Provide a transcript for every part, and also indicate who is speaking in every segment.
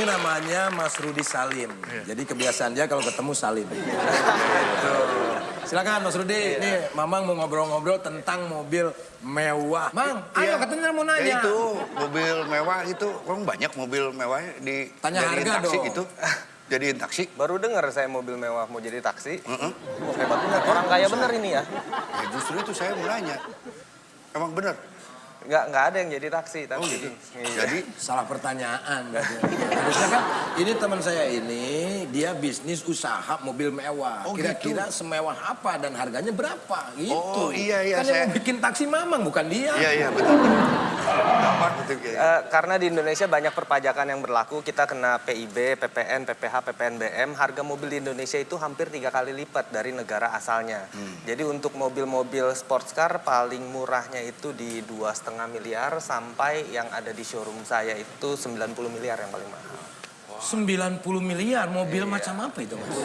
Speaker 1: namanya Mas Rudi Salim. Jadi kebiasaan dia kalau ketemu Salim. Silakan Mas Rudi, ini Mamang mau ngobrol-ngobrol tentang mobil mewah. Mang, ayo katanya mau nanya.
Speaker 2: Ya itu, mobil mewah itu, orang banyak mobil mewahnya di
Speaker 1: Tanya
Speaker 2: jadiin
Speaker 1: harga
Speaker 2: taksi
Speaker 1: dong.
Speaker 2: gitu. Jadiin taksi.
Speaker 3: Baru dengar saya mobil mewah mau jadi taksi. Hebat bener, orang kaya bener ini ya.
Speaker 2: Ya justru itu saya mau nanya. Emang bener?
Speaker 3: Nggak ada yang jadi taksi. Tapi,
Speaker 2: gitu.
Speaker 3: Iya.
Speaker 2: Jadi
Speaker 1: Salah pertanyaan. Harusnya kan ini teman saya ini dia bisnis usaha mobil mewah.
Speaker 2: Oh,
Speaker 1: Kira-kira
Speaker 2: gitu.
Speaker 1: semewah apa dan harganya berapa gitu.
Speaker 2: Oh, iya,
Speaker 1: Kan yang mau bikin taksi Mamang bukan dia.
Speaker 2: iya betul. Apa gitu kayak.
Speaker 3: Karena di Indonesia banyak perpajakan yang berlaku, kita kena PIB, PPN, PPH, PPNBM. Harga mobil di Indonesia itu hampir 3 kali lipat dari negara asalnya. Jadi untuk mobil-mobil sports car paling murahnya itu di 2,5 miliar sampai yang ada di showroom saya itu 90 miliar yang paling mahal.
Speaker 1: 90 miliar mobil macam apa itu Mas?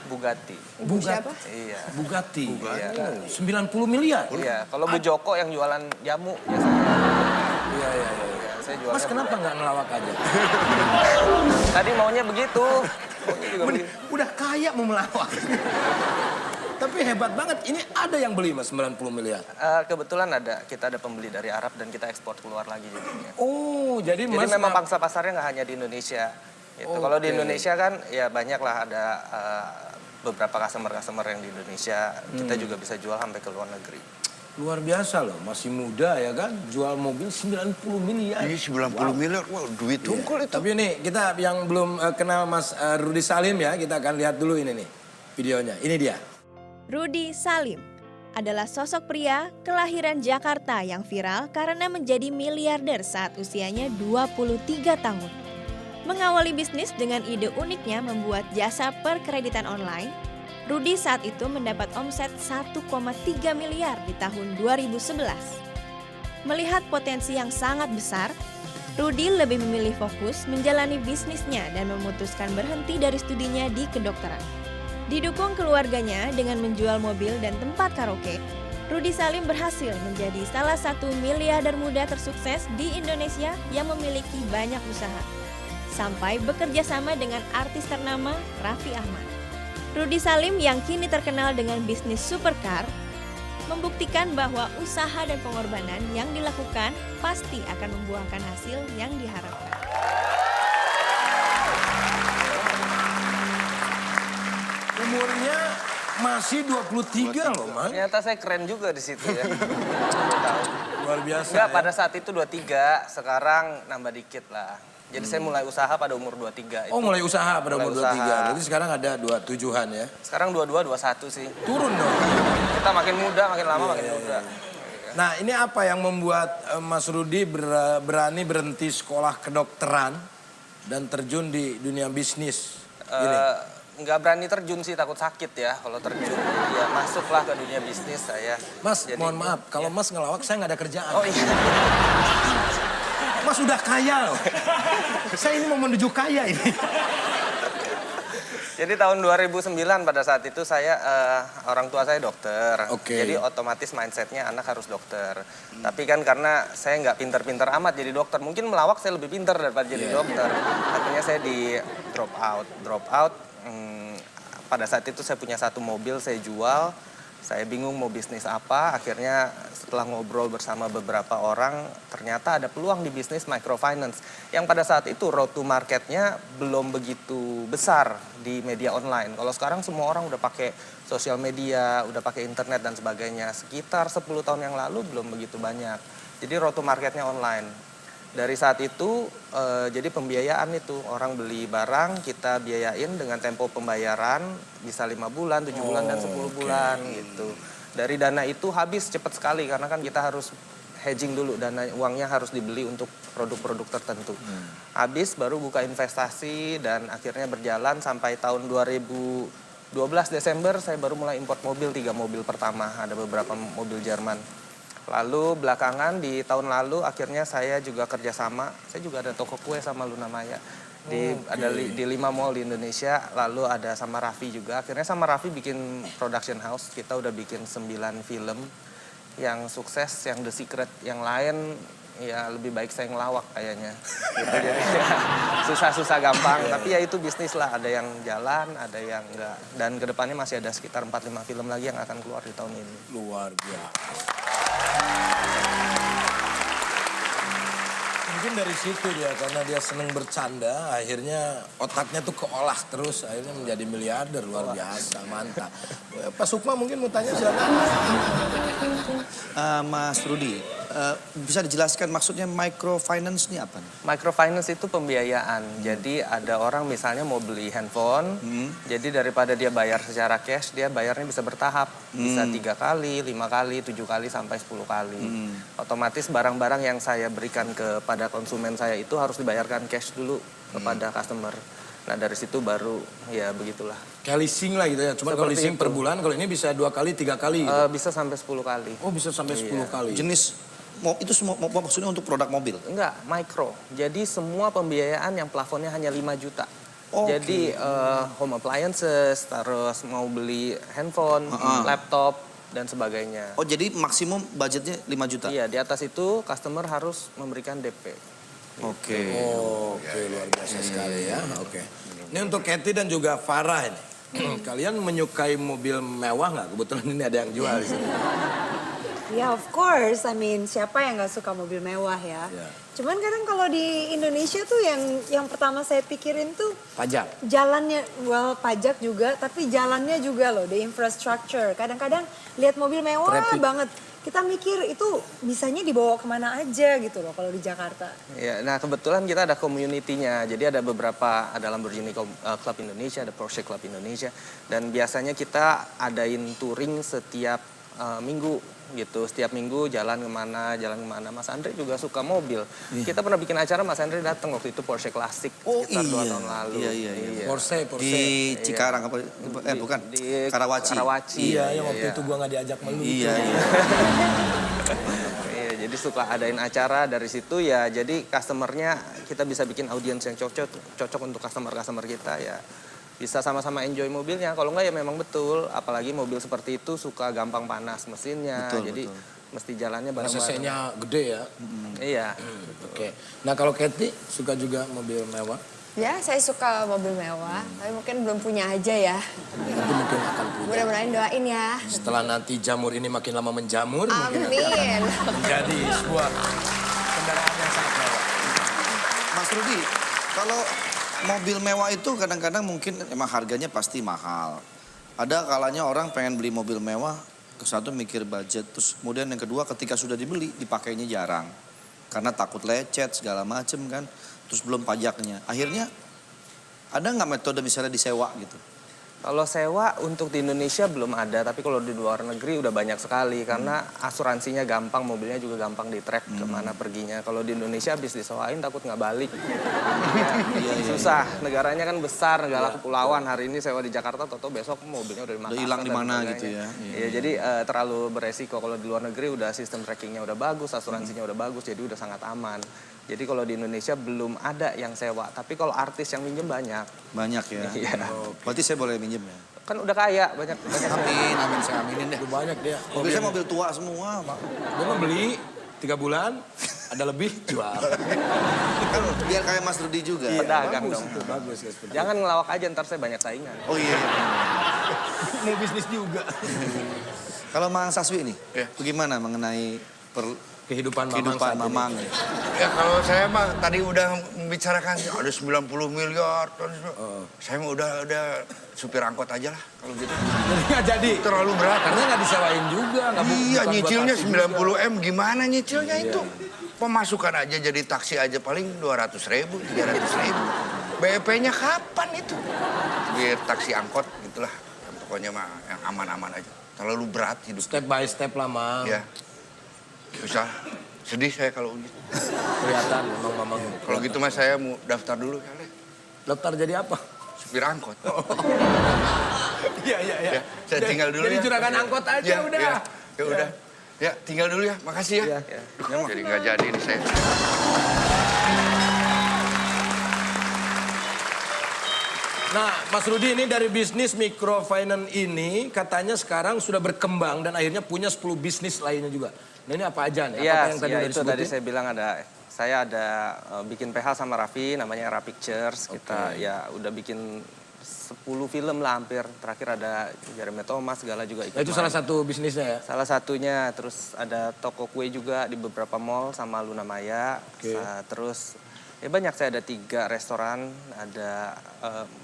Speaker 3: Bugatti.
Speaker 1: Bugatti.
Speaker 3: Iya.
Speaker 1: Bugatti.
Speaker 3: Iya.
Speaker 1: Oh, 90 miliar.
Speaker 3: Iya, kalau Bu Joko yang jualan jamu biasanya.
Speaker 1: Iya.
Speaker 3: Iya, saya jualnya
Speaker 1: Mas kenapa nggak ngelawak aja?
Speaker 3: Tadi maunya begitu. Maunya juga begitu.
Speaker 1: Udah kaya mau melawak. Tapi hebat banget. Ini ada yang beli Mas 90 miliar.
Speaker 3: Kebetulan kita ada pembeli dari Arab dan kita ekspor keluar lagi jadinya.
Speaker 1: Oh, jadi
Speaker 3: Jadi
Speaker 1: Mas
Speaker 3: memang pangsa pasarnya nggak hanya di Indonesia. Gitu. Kalau di
Speaker 1: Oke.
Speaker 3: Indonesia kan ya banyak lah ada beberapa customer yang di Indonesia. Kita juga bisa jual sampai ke luar negeri.
Speaker 1: luar biasa loh, masih muda ya kan, jual mobil 90 miliar.
Speaker 2: Ini 90 miliar, wah duit tungkul itu.
Speaker 1: Tapi ini kita yang belum kenal Mas Rudi Salim ya, kita akan lihat dulu ini nih videonya. Ini dia.
Speaker 4: Rudi Salim adalah sosok pria kelahiran Jakarta yang viral karena menjadi miliarder saat usianya 23 tahun. Mengawali bisnis dengan ide uniknya membuat jasa perkreditan online, Rudi saat itu mendapat omset 1,3 miliar di tahun 2011. Melihat potensi yang sangat besar, Rudi lebih memilih fokus menjalani bisnisnya dan memutuskan berhenti dari studinya di kedokteran. Didukung keluarganya dengan menjual mobil dan tempat karaoke, Rudi Salim berhasil menjadi salah satu miliarder muda tersukses di Indonesia yang memiliki banyak usaha. Sampai bekerja sama dengan artis ternama Raffi Ahmad. Rudi Salim yang kini terkenal dengan bisnis supercar, membuktikan bahwa usaha dan pengorbanan yang dilakukan pasti akan membuahkan hasil yang diharapkan.
Speaker 1: Umurnya masih 23 loh, Man.
Speaker 3: Ternyata saya keren juga di situ ya.
Speaker 1: Luar biasa.
Speaker 3: Enggak,
Speaker 1: Ya.
Speaker 3: pada saat itu 23, sekarang nambah dikit lah. Jadi saya mulai usaha pada umur 23 itu.
Speaker 1: Oh, mulai usaha pada
Speaker 3: Mulai
Speaker 1: umur
Speaker 3: usaha.
Speaker 1: 23. Berarti sekarang ada 27-an ya.
Speaker 3: Sekarang 22, 21 sih.
Speaker 1: Turun dong.
Speaker 3: Kita makin muda, makin lama makin muda.
Speaker 1: Nah, ini apa yang membuat Mas Rudi berani berhenti sekolah kedokteran dan terjun di dunia bisnis? Ini.
Speaker 3: Nggak berani terjun sih, takut sakit ya. Kalau terjun, ya masuklah ke dunia bisnis saya.
Speaker 1: Mas,
Speaker 3: Jadi-
Speaker 1: mohon maaf, kalau Mas ngelawak saya nggak ada kerjaan.
Speaker 3: Oh iya.
Speaker 1: Mas udah kaya loh. Saya ini mau menuju kaya ini.
Speaker 3: Jadi tahun 2009 pada saat itu saya, orang tua saya dokter.
Speaker 1: Oke.
Speaker 3: Jadi otomatis mindsetnya anak harus dokter. Tapi kan karena saya nggak pinter-pinter amat jadi dokter. Mungkin melawak saya lebih pinter daripada jadi dokter. Akhirnya saya di drop out. Pada saat itu saya punya satu mobil, saya jual. Saya bingung mau bisnis apa, akhirnya setelah ngobrol bersama beberapa orang, ternyata ada peluang di bisnis microfinance. Yang pada saat itu road to marketnya belum begitu besar di media online. Kalau sekarang semua orang udah pakai sosial media, udah pakai internet dan sebagainya. Sekitar 10 tahun yang lalu belum begitu banyak. Jadi road to marketnya online. Dari saat itu, jadi pembiayaan itu. Orang beli barang, kita biayain dengan tempo pembayaran, bisa 5 bulan, 7 bulan, dan 10 bulan gitu. Dari dana itu habis cepat sekali, karena kan kita harus hedging dulu, uangnya harus dibeli untuk produk-produk tertentu. Habis, baru buka investasi, dan akhirnya berjalan sampai tahun 2012 Desember, saya baru mulai import mobil, 3 mobil pertama, ada beberapa mobil Jerman. Lalu belakangan di tahun lalu akhirnya saya juga kerjasama, saya juga ada toko kue sama Luna Maya. Ada di 5 mall di Indonesia, lalu ada sama Raffi juga. Akhirnya sama Raffi bikin production house, kita udah bikin 9 film yang sukses, yang The Secret, yang lain ya lebih baik saya ngelawak kayaknya. Gitu, jadi ya, susah-susah gampang, tapi ya itu bisnis lah. Ada yang jalan, ada yang enggak. Dan kedepannya masih ada sekitar 4-5 film lagi yang akan keluar di tahun ini.
Speaker 1: Luar biasa. Mungkin dari situ dia, karena dia seneng bercanda, akhirnya otaknya tuh keolah terus, akhirnya menjadi miliarder, luar biasa, mantap. Pak Sukma mungkin mau tanya silakan.
Speaker 5: Mas Rudi, bisa dijelaskan maksudnya microfinance ini apa nih?
Speaker 3: Microfinance itu pembiayaan. Jadi ada orang misalnya mau beli handphone, jadi daripada dia bayar secara cash, dia bayarnya bisa bertahap. Bisa 3 kali, 5 kali, 7 kali, sampai 10 kali. Otomatis barang-barang yang saya berikan kepada konsumen saya itu harus dibayarkan cash dulu kepada customer. Nah dari situ baru ya begitulah.
Speaker 1: Kayak leasing lah gitu ya, cuma kalau leasing per bulan, kalau ini bisa 2 kali, 3 kali gitu.
Speaker 3: Bisa sampai 10 kali.
Speaker 1: Oh bisa sampai 10 kali.
Speaker 5: Jenis, itu semua maksudnya untuk produk mobil?
Speaker 3: Enggak, micro. Jadi semua pembiayaan yang plafonnya hanya 5 juta.
Speaker 5: Oke.
Speaker 3: Jadi home appliances, terus mau beli handphone, laptop, dan sebagainya.
Speaker 5: Oh jadi maksimum budgetnya 5 juta?
Speaker 3: Iya, di atas itu customer harus memberikan DP.
Speaker 5: Oke.
Speaker 1: Oke, luar biasa sekali ya. Oke. Ini untuk Kathy dan juga Farah ini. Kalian menyukai mobil mewah nggak? Kebetulan ini ada yang jual di sini.
Speaker 6: Ya of course, I mean siapa yang nggak suka mobil mewah ya?
Speaker 1: Ya.
Speaker 6: Cuman kadang kalau di Indonesia tuh yang pertama saya pikirin tuh
Speaker 1: Pajak.
Speaker 6: jalannya, well pajak juga, tapi jalannya juga loh, the infrastructure. Kadang-kadang lihat mobil mewah
Speaker 1: Traffic.
Speaker 6: banget, kita mikir itu bisanya dibawa kemana aja gitu loh kalau di Jakarta.
Speaker 3: Ya, nah kebetulan kita ada community-nya. Jadi ada beberapa, ada Lamborghini Club Indonesia, ada Porsche Club Indonesia. Dan biasanya kita adain touring setiap minggu gitu. Setiap minggu jalan kemana. Mas Andre juga suka mobil. Kita pernah bikin acara, Mas Andre datang waktu itu Porsche Classic
Speaker 5: Oh,
Speaker 3: sekitar 2
Speaker 5: iya.
Speaker 3: tahun lalu.
Speaker 5: Iya.
Speaker 1: Porsche.
Speaker 5: Di Cikarang apa? Bukan.
Speaker 3: Di
Speaker 5: Karawaci.
Speaker 1: Iya, yang waktu itu gua nggak diajak melu.
Speaker 5: Iya.
Speaker 3: Iya, jadi suka adain acara dari situ ya. Jadi customernya kita bisa bikin audiens yang cocok untuk customer kita ya. Bisa sama-sama enjoy mobilnya. Kalau enggak ya memang betul. Apalagi mobil seperti itu suka gampang panas mesinnya.
Speaker 5: Betul,
Speaker 3: jadi
Speaker 5: betul.
Speaker 3: mesti jalannya bareng-bareng.
Speaker 1: ACC-nya gede ya.
Speaker 3: Iya.
Speaker 1: Oke. Nah kalau Kathy suka juga mobil mewah?
Speaker 7: Ya, saya suka mobil mewah, tapi mungkin belum punya aja ya.
Speaker 1: Nanti mungkin akan punya.
Speaker 7: Mudah-mudahan doain ya.
Speaker 1: Setelah nanti jamur ini makin lama menjamur, mungkin nanti
Speaker 7: Amin.
Speaker 1: menjadi sebuah kendaraan yang sangat mewah.
Speaker 5: Mas Rudi, kalau mobil mewah itu kadang-kadang mungkin emang harganya pasti mahal. Ada kalanya orang pengen beli mobil mewah, ke satu mikir budget, terus kemudian yang kedua ketika sudah dibeli dipakainya jarang. Karena takut lecet segala macem kan, terus belum pajaknya. Akhirnya ada nggak metode misalnya disewa gitu?
Speaker 3: Kalau sewa untuk di Indonesia belum ada, tapi kalau di luar negeri udah banyak sekali karena asuransinya gampang, mobilnya juga gampang di track kemana perginya. Kalau di Indonesia habis disewain takut nggak balik. Susah, negaranya kan besar, negara kepulauan. Hari ini sewa di Jakarta, toto besok mobilnya udah di Makassar.
Speaker 5: hilang di
Speaker 3: dan
Speaker 5: mana
Speaker 3: sebagainya.
Speaker 5: gitu ya.
Speaker 3: Iya, jadi terlalu beresiko. Kalau di luar negeri udah sistem trackingnya udah bagus, asuransinya udah bagus, jadi udah sangat aman. Jadi kalau di Indonesia belum ada yang sewa, tapi kalau artis yang minjem banyak.
Speaker 5: Banyak ya.
Speaker 3: Iya.
Speaker 5: Berarti saya boleh minjem ya?
Speaker 3: Kan udah kaya, banyak.
Speaker 5: Amin, saya aminin deh.
Speaker 1: Udah banyak dia.
Speaker 5: Mobil saya mobil tua semua, Pak.
Speaker 1: Dia mau beli 3 bulan, ada lebih jual.
Speaker 5: Kan biar kayak Mas Rudi juga.
Speaker 3: Pedagang
Speaker 1: bagus
Speaker 3: dong.
Speaker 1: itu, bagus. Guys.
Speaker 3: Jangan ngelawak aja, ntar saya banyak saingan.
Speaker 5: Oh iya.
Speaker 1: Mau bisnis juga.
Speaker 5: Kalau Mang Saswi nih,
Speaker 2: Iya.
Speaker 5: bagaimana mengenai
Speaker 1: Kehidupan
Speaker 5: kehidupan
Speaker 1: saat ini.
Speaker 5: Mamang?
Speaker 2: Ya kalau saya mah tadi udah membicarakan ada 90 miliar. Saya mah udah supir angkot aja lah kalau gitu.
Speaker 1: Nggak jadi.
Speaker 2: Terlalu berat.
Speaker 1: Karena nggak disewain juga. Nggak
Speaker 2: Iya,
Speaker 1: bukan buat
Speaker 2: nyicilnya
Speaker 1: taksi juga.
Speaker 2: 90 M. Gimana nyicilnya itu? Pemasukan aja jadi taksi aja paling 200.000, 300.000. BEP-nya kapan itu? Biar taksi angkot gitulah. Yang pokoknya mah yang aman-aman aja. Terlalu berat hidup.
Speaker 1: Step by step lah, Mang.
Speaker 2: Ya. Susah. Sedih saya kalau gitu.
Speaker 1: Kelihatan memang Mamang.
Speaker 2: Kalau gitu mas saya mau daftar dulu kali.
Speaker 1: Daftar jadi apa?
Speaker 2: Supir angkot.
Speaker 1: Iya.
Speaker 2: Ya, saya tinggal dulu
Speaker 1: jadi
Speaker 2: ya.
Speaker 1: juragan angkot aja
Speaker 2: Ya,
Speaker 1: udah.
Speaker 2: Ya udah. Ya, tinggal dulu ya. Makasih ya. Duh, jadi nggak jadi nih saya.
Speaker 1: Nah, Mas Rudi ini dari bisnis microfinance ini katanya sekarang sudah berkembang dan akhirnya punya 10 bisnis lainnya juga. Nah ini apa aja nih?
Speaker 3: Iya,
Speaker 1: Apa yang tadi
Speaker 3: ya
Speaker 1: udah
Speaker 3: itu tadi
Speaker 1: disebutin?
Speaker 3: saya bilang saya ada bikin PH sama Raffi, namanya Era Pictures. Kita ya udah bikin 10 film lah hampir. Terakhir ada Jeremy Thomas segala juga ikut
Speaker 1: Nah, itu
Speaker 3: main.
Speaker 1: salah satu bisnisnya ya?
Speaker 3: Salah satunya, terus ada toko kue juga di beberapa mall sama Luna Maya.
Speaker 1: Oke.
Speaker 3: Terus ya banyak, saya ada 3 restoran, ada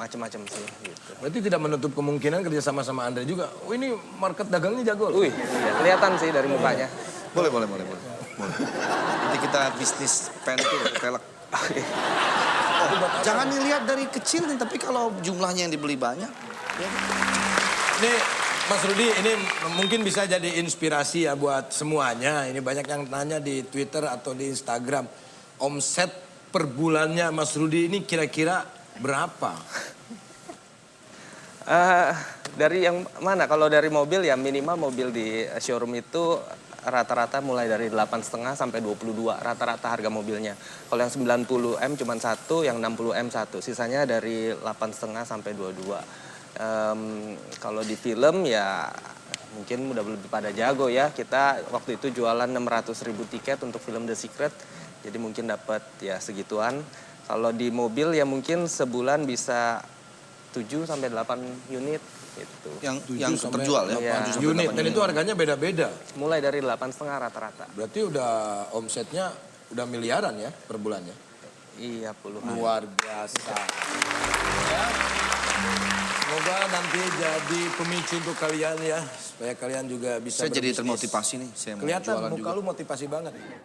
Speaker 3: macam-macam sih gitu.
Speaker 1: Berarti tidak menutup kemungkinan kerja sama sama Andre juga. Oh ini market dagangnya jago loh.
Speaker 3: Wih, iya, kelihatan sih dari mukanya.
Speaker 5: Boleh. Nanti kita bisnis pentil atau pelek. Jangan dilihat dari kecil nih, tapi kalau jumlahnya yang dibeli banyak.
Speaker 1: Ini Mas Rudi, ini mungkin bisa jadi inspirasi ya buat semuanya. Ini banyak yang tanya di Twitter atau di Instagram. Omset per bulannya Mas Rudi ini kira-kira berapa?
Speaker 3: Dari yang mana? Kalau dari mobil ya minimal mobil di showroom itu rata-rata mulai dari 8,5 sampai 22 rata-rata harga mobilnya. Kalau yang 90M cuma satu, yang 60M satu. Sisanya dari 8,5 sampai 22. Kalau di film ya mungkin udah lebih pada jago ya. Kita waktu itu jualan 600.000 tiket untuk film The Secret. Jadi mungkin dapat ya segituan. Kalau di mobil ya mungkin sebulan bisa 7 sampai 8 unit gitu.
Speaker 5: Yang terjual ya?
Speaker 3: Iya.
Speaker 5: 7 sampai
Speaker 1: Unit,
Speaker 5: 8
Speaker 1: dan itu harganya beda-beda.
Speaker 3: Mulai dari 8,5 rata-rata.
Speaker 1: Berarti udah omsetnya udah miliaran ya per bulannya?
Speaker 3: Iya, puluhan.
Speaker 1: Luar biasa. Ya. Semoga nanti jadi pemicu untuk kalian ya. Supaya kalian juga bisa
Speaker 5: Saya jadi
Speaker 1: berbisnis.
Speaker 5: termotivasi nih. Saya mau
Speaker 1: Kelihatan
Speaker 5: jualan
Speaker 1: muka
Speaker 5: juga.
Speaker 1: lu motivasi banget.